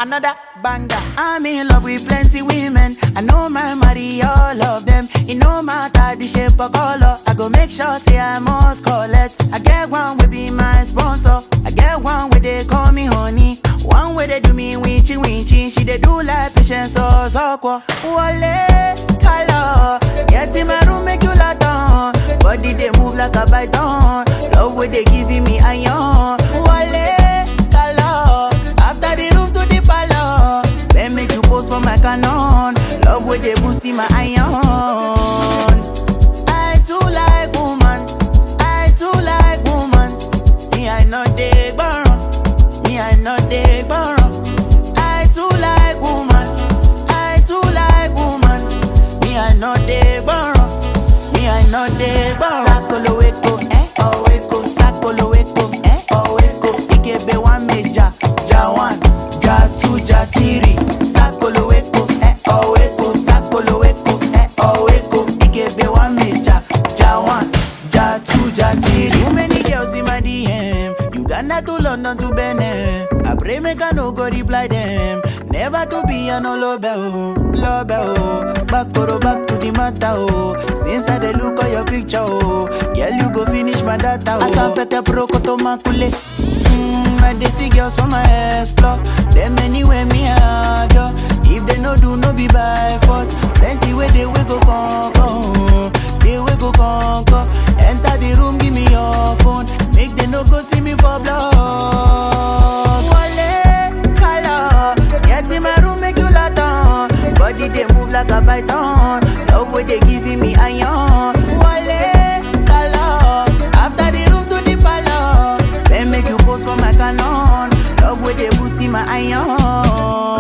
another banger. I'm in love with plenty women. I know my marry all of them. It no matter the shape or color. I go make sure say I must collect. I get one will be my sponsor. I get one where they call me honey. One way they do me winchy winchy. She they do like patience or so. Wale color. Get in my room make you lot on. Body they move like a python. Love where they giving me iron. Wale color. After the room to the palace. Then make you pose for my canon. Love where they boosting my iron. I too like woman. I too like woman. Me I know they borrow. Me I know they borrow. I too like woman. I too like woman. Me I know they borrow. Me I know they borrow. Sakolo weko, oh weko. Sakolo weko, oh weko. Ikebe one major, ja one, ja two, ja three. Sakolo weko, oh weko. Sakolo weko, oh weko. Ikebe one major, ja one, ja two, ja three. Too many girls in my DM. Uganda to London to Benin. I pray make I no go reply them. Never to be a no love oh. Back to the matter oh. Since I dey look at your picture oh. Girl you go finish my data oh. Asapete prokoto makule. I dey see girls from my explore. Them anywhere me adore. If they no do no be by force. Plenty way they we go conquer. They we go conquer. Enter the room give me your phone. Make they no go see me for blood. Body they move like a python. Love where they giving me iron. Wale color. After the room to the palace. Then make you pose for my canon. Love where they boosting my iron.